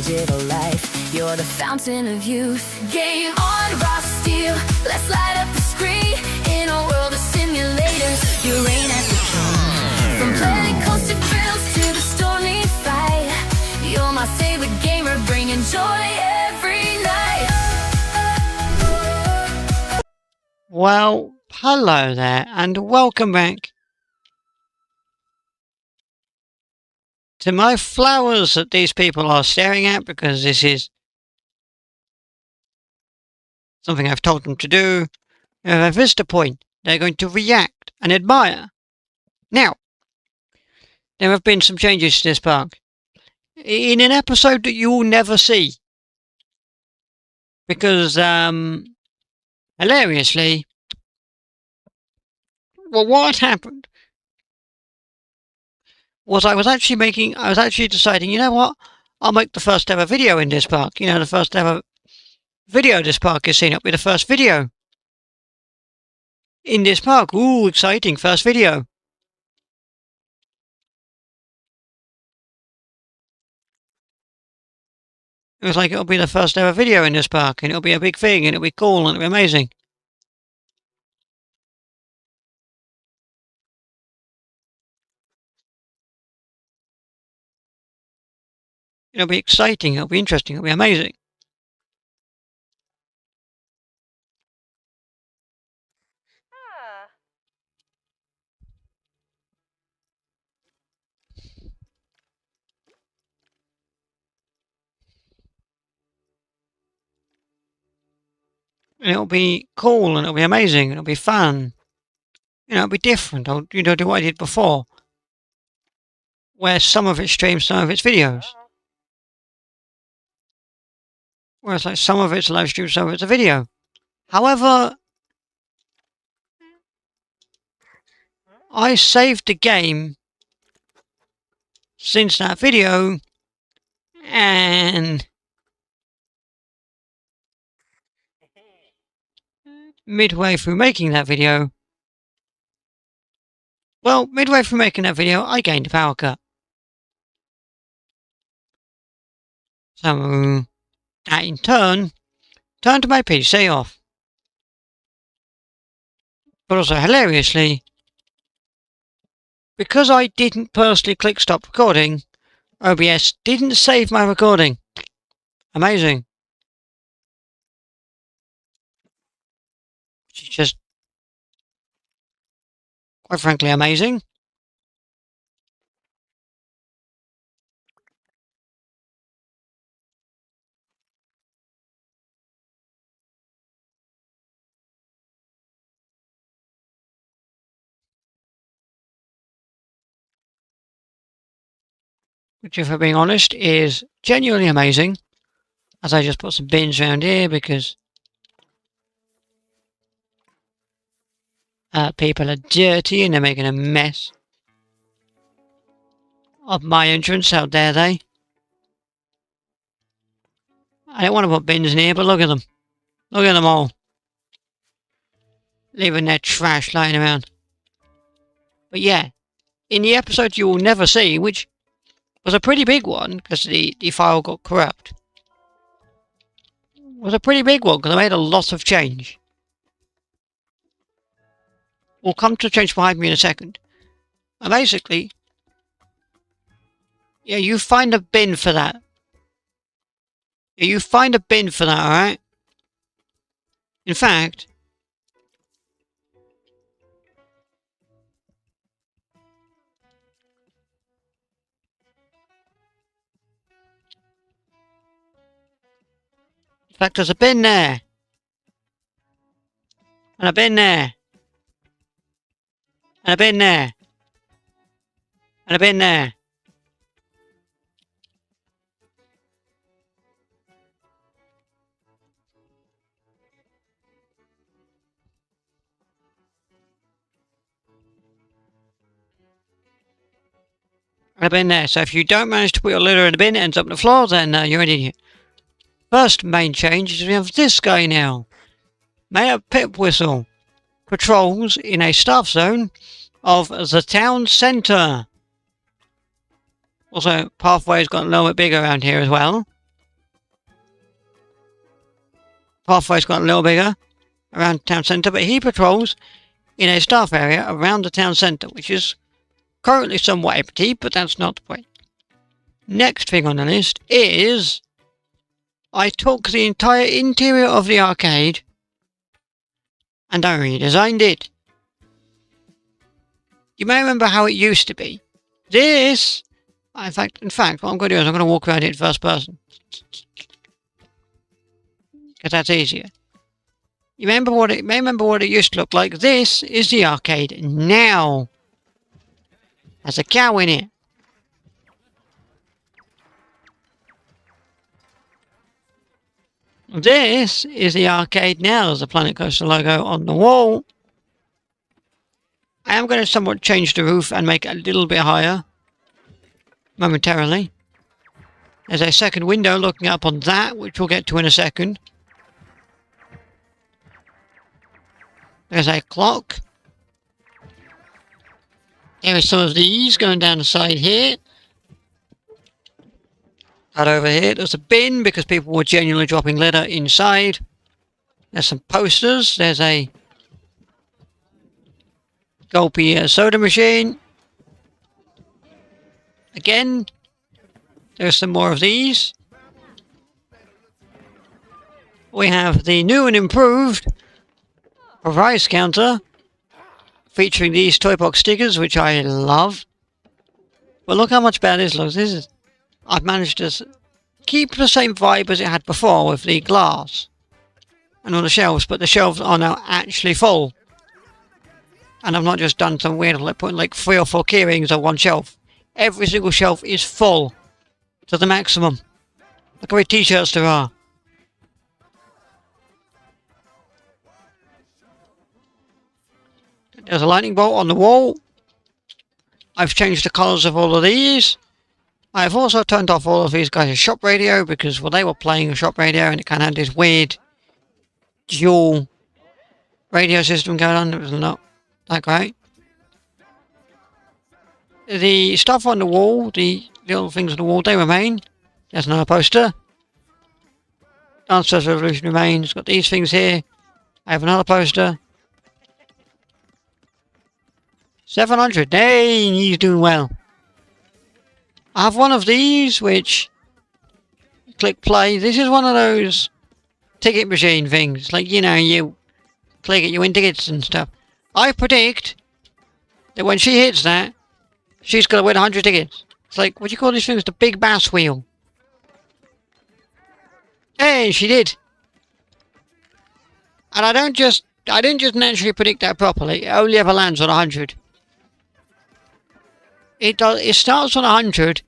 digital life. You're the fountain of youth. Game on, raw steel. Let's light up the screen. In a world of simulators, you reign as the king. From playing coaster thrills to the stormy fight, you're my favorite gamer, bringing joy every night. Well, hello there, and welcome back to my flowers that these people are staring at, because this is something I've told them to do. If I visit a point, they're going to react and admire. Now, there have been some changes to this park in an episode that you will never see, because hilariously, well, what happened was I was actually deciding, you know what, I'll make the first ever video in this park. You know, the first ever video this park has seen. It'll be the first video in this park. Ooh, exciting, first video. It was like, it'll be the first ever video in this park, and it'll be a big thing, and it'll be cool, and it'll be amazing. It'll be exciting, it'll be interesting, it'll be amazing. And it'll be cool, and it'll be amazing, and it'll be fun. You know, it'll be different. I'll, do what I did before, where some of it streams, some of it's videos. Whereas like some of it's live stream, some of it's a video. However, I saved the game since that video, and midway through making that video, I gained a power cut. So that in turn turned my PC off. But also hilariously, because I didn't personally click stop recording, OBS didn't save my recording. Amazing. Which is just, quite frankly, amazing. Which, if I'm being honest, is genuinely amazing. As I just put some bins around here because people are dirty and they're making a mess of my entrance. How dare they? I don't want to put bins in here, but look at them. Look at them all. Leaving their trash lying around. But yeah, in the episode you will never see, which was a pretty big one because the file got corrupt. Was a pretty big one because I made a lot of change. We'll come to change behind me in a second. And basically, yeah, you find a bin for that. Yeah, you find a bin for that, alright? In fact, there's a bin there. And a bin there. And a bin there. And a bin there. And a bin there. So if you don't manage to put your litter in the bin, it ends up on the floor, then you're an idiot. First main change is we have this guy now. Mayor Pipwhistle patrols in a staff zone of the town centre. Also, pathway's got a little bit bigger around here as well. pathway's got a little bigger around town centre, but he patrols in a staff area around the town centre, which is currently somewhat empty, but that's not the point. Next thing on the list is I took the entire interior of the arcade and I redesigned it. You may remember how it used to be. This, in fact, what I'm going to do is I'm going to walk around it in first person. Because that's easier. You may remember what it used to look like. This is the arcade now. There's a cow in it. This is the arcade now. There's a Planet Coaster logo on the wall. I am going to somewhat change the roof and make it a little bit higher. Momentarily. There's a second window looking up on that, which we'll get to in a second. There's a clock. There are some of these going down the side here. And over here, there's a bin because people were genuinely dropping litter inside. There's some posters. There's a Gulpy soda machine. Again, there's some more of these. We have the new and improved price counter featuring these Toy Box stickers, which I love. But look how much better this looks. I've managed to keep the same vibe as it had before with the glass and all the shelves, but the shelves are now actually full. And I've not just done some weird, like putting like 3 or 4 key rings on one shelf. Every single shelf is full to the maximum. Look how many t-shirts there are. There's a lightning bolt on the wall. I've changed the colours of all of these. I've also turned off all of these guys' shop radio because, well, they were playing a shop radio and it kind of had this weird dual radio system going on. It was not that great. The stuff on the wall, the little things on the wall, they remain. There's another poster. Dance Dance Revolution remains. Got these things here. I have another poster. 700. Hey, he's doing well. I have one of these, which click play. This is one of those ticket machine things. Like, you know, you click it, you win tickets and stuff. I predict that when she hits that, she's going to win 100 tickets. It's like, what do you call these things? The big bass wheel. Hey, she did. And I didn't just naturally predict that properly. It only ever lands on 100. It starts on 100.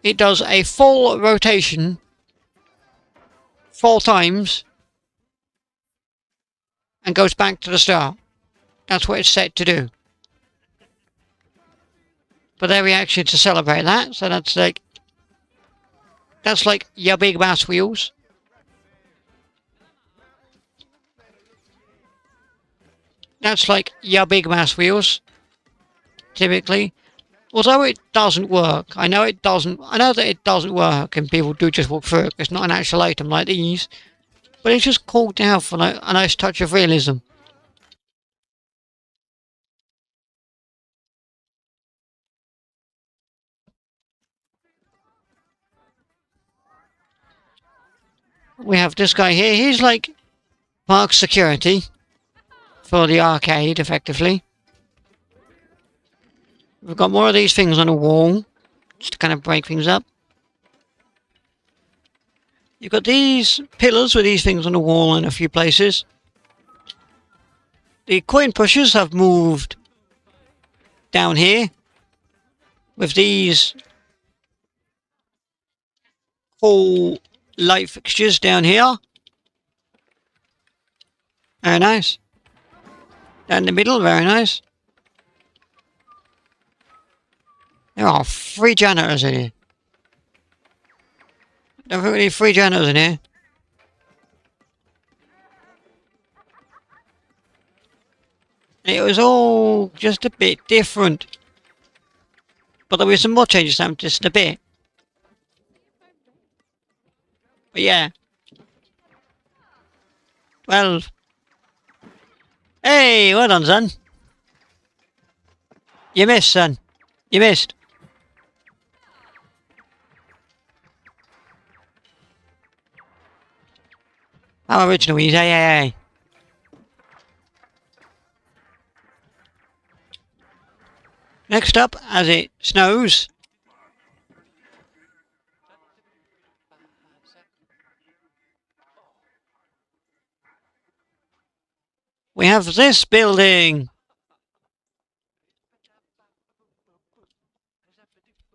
It does a full rotation 4 times and goes back to the start. That's what it's set to do. But their reaction to celebrate that, so that's like your big bass wheels. That's like your big bass wheels, typically. Although it doesn't work, I know that it doesn't work and people do just walk through it. It's not an actual item like these. But it's just cool to have for like a nice touch of realism. We have this guy here. He's like park security for the arcade, effectively. We've got more of these things on the wall, just to kind of break things up. You've got these pillars with these things on the wall in a few places. The coin pushers have moved down here with these whole light fixtures down here. Very nice. Down in the middle, very nice. There are 3 janitors in here. Don't think we need 3 janitors in here. It was all just a bit different. But there'll be some more changes just in a bit. But yeah. 12. Hey, well done, son. You missed, son. You missed. How original is hey. Next up, as it snows, we have this building.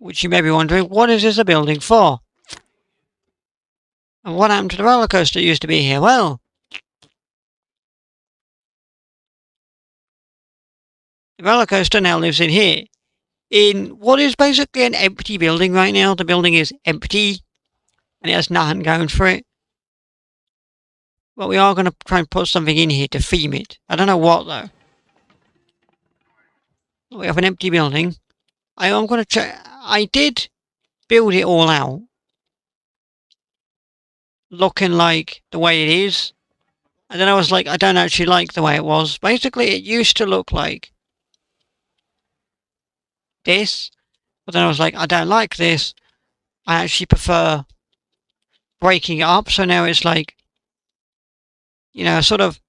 Which you may be wondering, what is this a building for? And what happened to the roller coaster that used to be here? Well, the roller coaster now lives in here. In what is basically an empty building right now. The building is empty and it has nothing going for it. But we are going to try and put something in here to theme it. I don't know what though. We have an empty building. I'm going to check. I did build it all out, looking like the way it is. And then I was like, I don't actually like the way it was. Basically, it used to look like this. But then I was like, I don't like this. I actually prefer breaking it up. So now it's like, you know, sort of.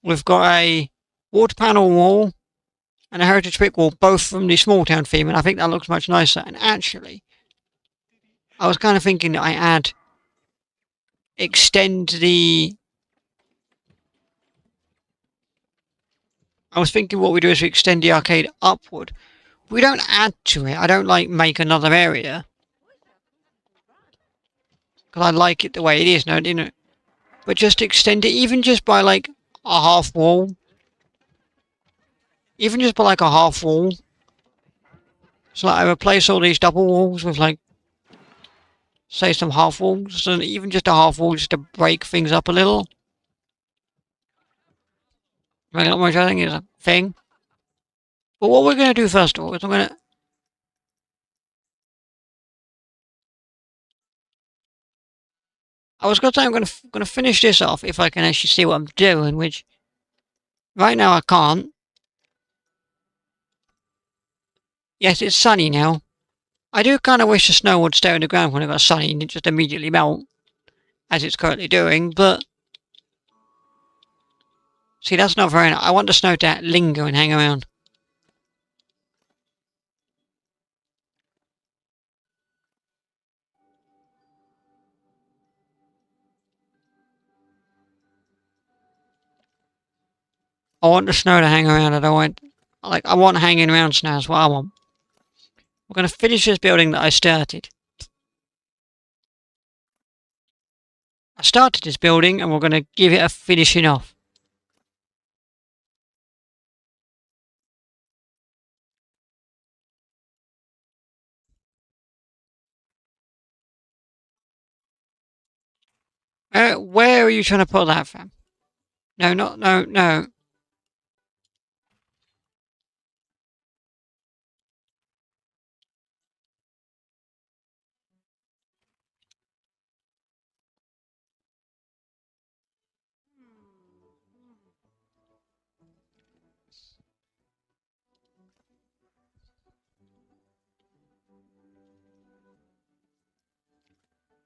We've got a water panel wall and a heritage brick wall, both from the small town theme. And I think that looks much nicer. And actually, I was kind of thinking that I extend the... I was thinking what we do is we extend the arcade upward. We don't add to it. I don't like make another area. Because I like it the way it is now, you know. But just extend it, even just by like a half wall. Even just by like a half wall. So like I replace all these double walls with like, say some half walls. And even just a half wall just to break things up a little. Which I think is a thing. But what we're going to do first of all is I'm going to... I was going to say I'm going to finish this off if I can actually see what I'm doing, which right now I can't. Yes, it's sunny now. I do kind of wish the snow would stay on the ground when it got sunny and it just immediately melt, as it's currently doing, but... See, that's not very nice. I want the snow to linger and hang around. I want the snow to hang around. I don't want... Like, I want hanging around snow. That's what I want. We're going to finish this building that I started. I started this building and we're going to give it a finishing off. Where are you trying to put that from? No, no.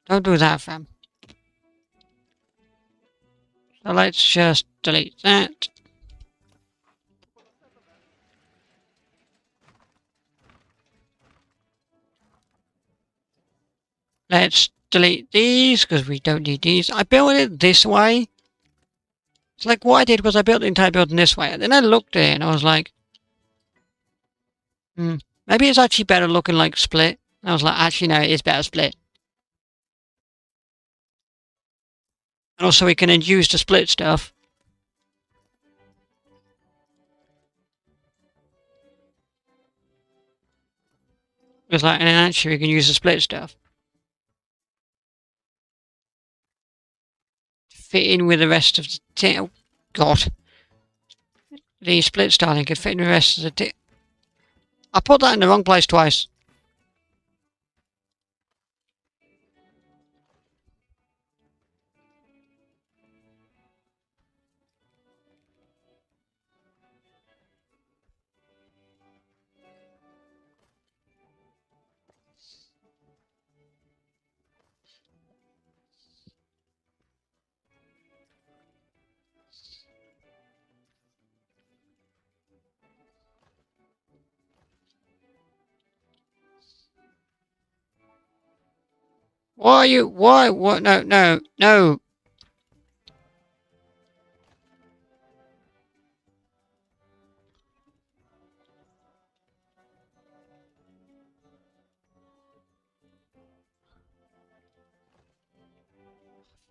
Don't do that, fam. So let's just delete that. Let's delete these, because we don't need these. I built it this way. It's like what I did was I built the entire building this way. And then I looked at it and I was like, maybe it's actually better looking like split. And I was like, actually no, it is better split. And also we can use the split stuff. It's like, and then actually we can use the split stuff. Fit in with the rest of the... Oh, God. The split styling could fit in with the rest of the... I put that in the wrong place twice. Why are you? Why? What? No, no, no.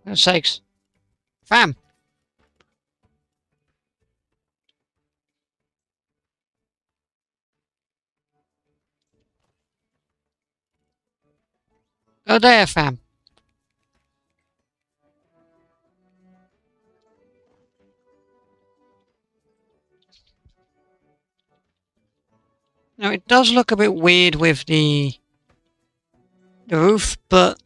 For sakes. Fam. Go there, fam. Now, it does look a bit weird with the roof, but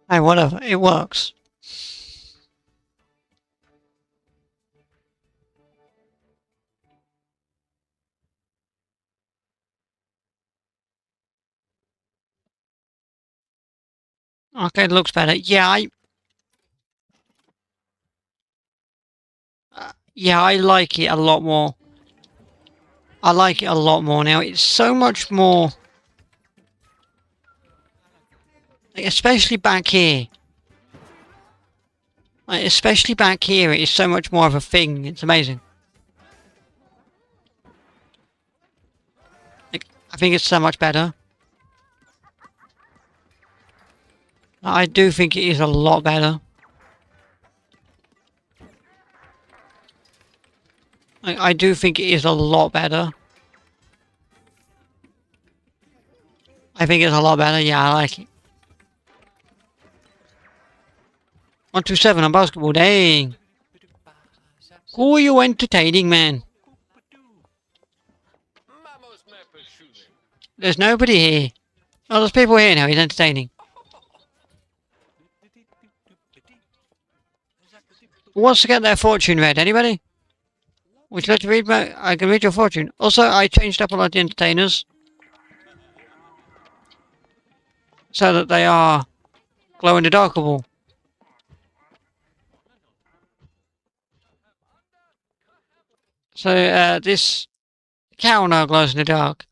hey, whatever. It works. Okay, it looks better. Yeah, I like it a lot more. I like it a lot more now. It's so much more, like, especially back here. Like, especially back here, it is so much more of a thing. It's amazing. Like, I think it's so much better. I do think it is a lot better. I do think it is a lot better. I think it's a lot better. Yeah, I like it. 127 on basketball. Dang. Who are you entertaining, man? There's nobody here. Oh, there's people here now. He's entertaining. Who wants to get their fortune read? Anybody? Would you like to read my... I can read your fortune. Also, I changed up a lot of the entertainers. So that they are glow-in-the-darkable. So, this cow now glows in the dark.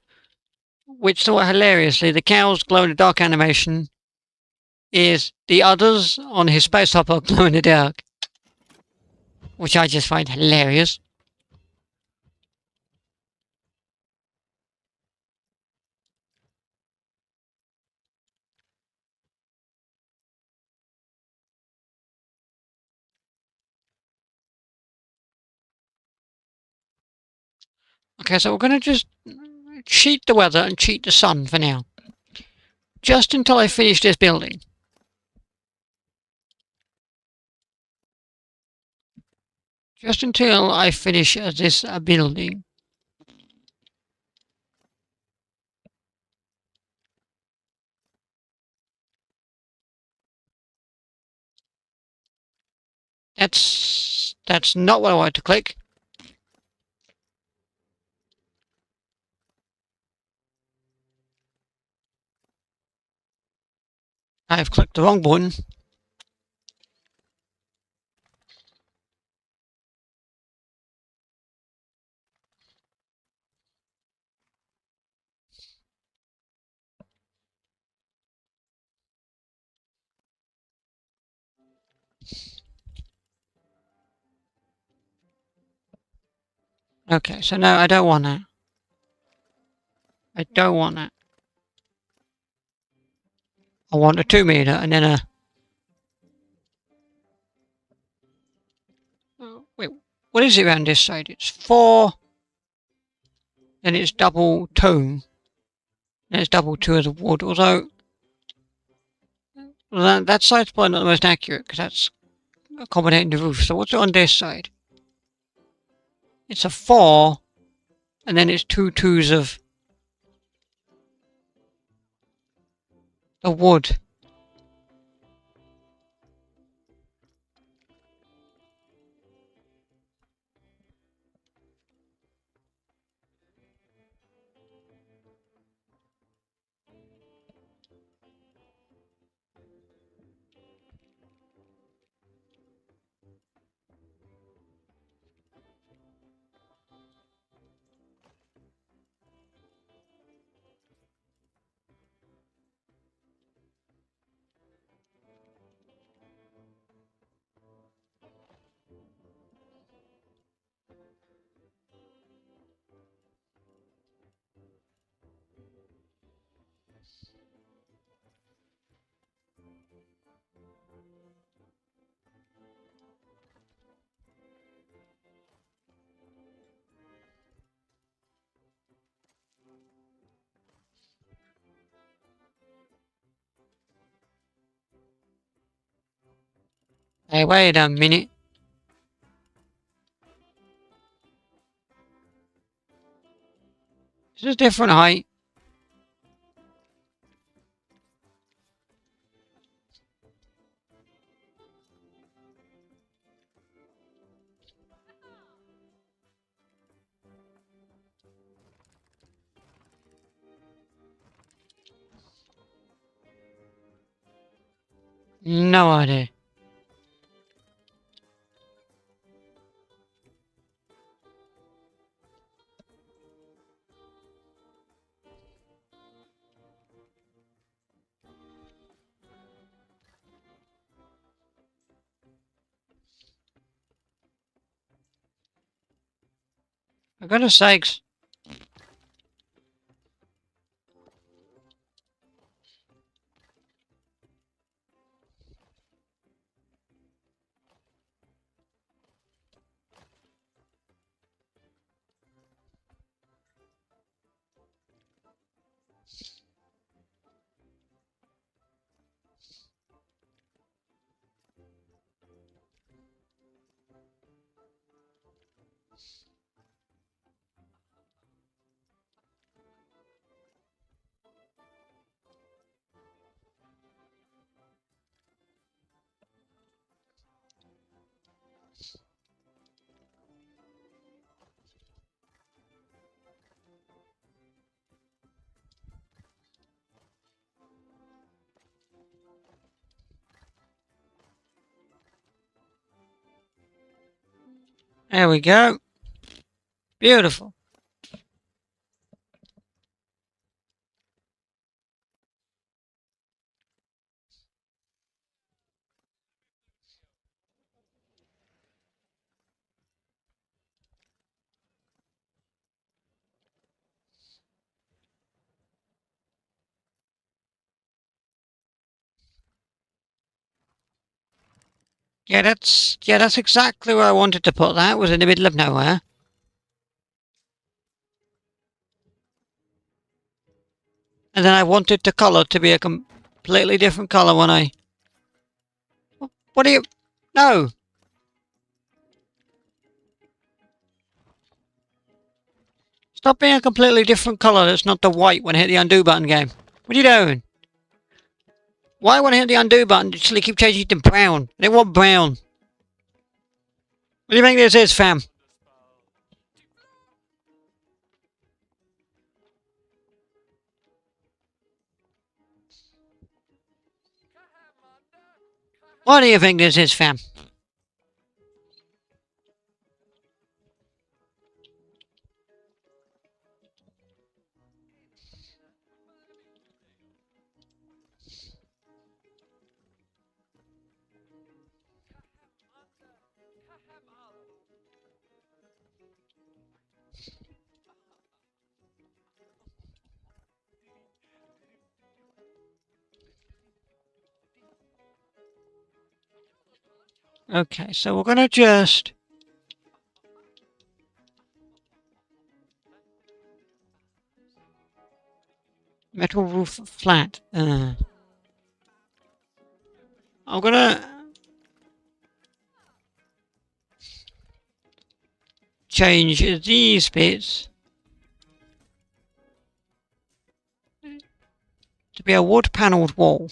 Which, somewhat hilariously, the cow's glow-in-the-dark animation is the others on his space hopper glow-in-the-dark. Which I just find hilarious. Okay, so we're going to just cheat the weather and cheat the sun for now. Just until I finish this building. Just until I finish this building. That's not what I wanted to click. I've clicked the wrong button. Okay, so no, I don't want that. I don't want that. I want a 2 meter and then a... Oh, wait, what is it around this side? It's 4. Then it's double 2. Then it's double 2 of the wood. Although, well, that side's probably not the most accurate because that's accommodating the roof. So what's it on this side? It's a 4. And then it's 2 2s of the wood. Hey, wait a minute. This is a different height. No idea. For goodness sakes. There we go. Beautiful. Yeah, that's exactly where I wanted to put that. Was in the middle of nowhere. And then I wanted the colour to be a completely different colour when I... What do you... No! Stop being a completely different colour that's not the white when I hit the undo button game. What are you doing? Why when I hit the undo button did you keep changing it to brown? I didn't want brown. What do you think this is, fam? What do you think this is, fam? Okay, so we're gonna just... Metal roof flat. I'm gonna... change these bits to be a wood panelled wall.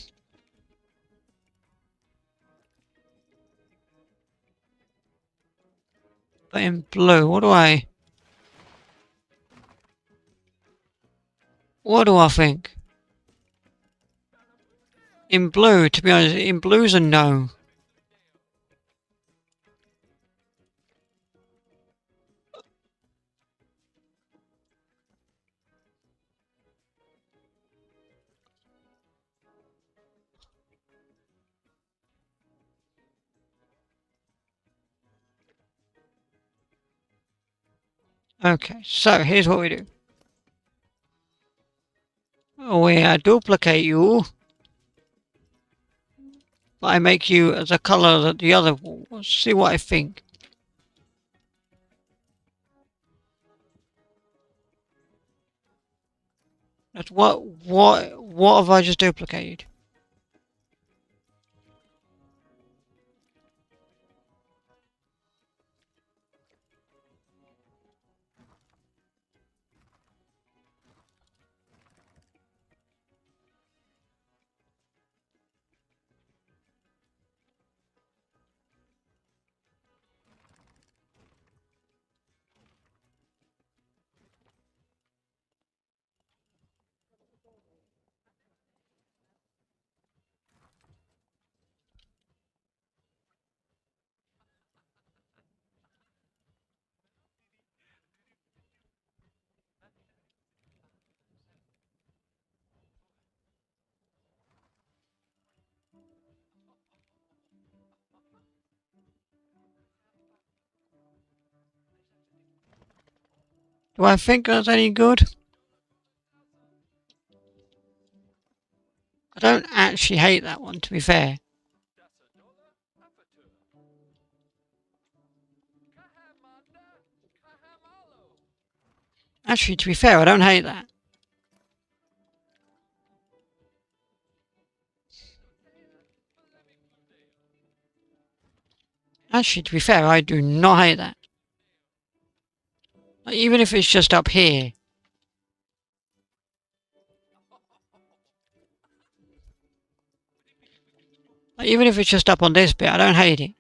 But in blue, what do I think? In blue, to be honest, in blue's a no. Okay, so here's what we do. We duplicate you. But I make you as a colour that the other wall. Let's see what I think. That's what have I just duplicated? Do I think that's any good? I don't actually hate that one, to be fair. Actually, to be fair, I don't hate that. Actually, to be fair, I do not hate that. Like, even if it's just up here. Like, even if it's just up on this bit, I don't hate it.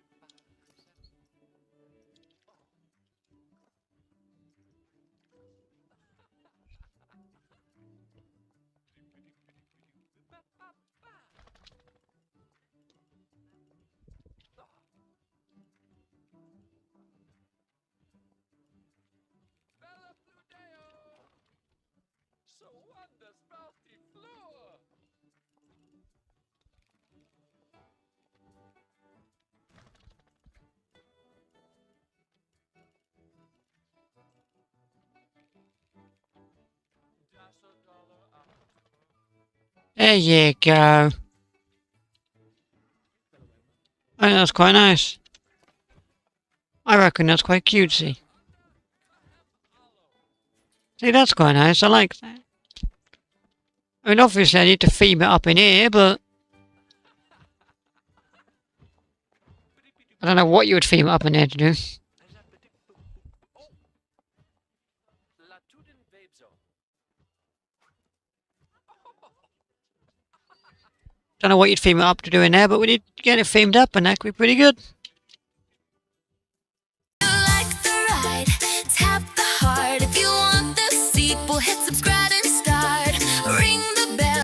There you go. I think that's quite nice. I reckon that's quite cutesy. See, that's quite nice. I like that. I mean, obviously I need to theme it up in here, but I don't know what you would theme it up in here to do. Don't know what you'd theme it up to do in there, but we did get it themed up and that could be pretty good.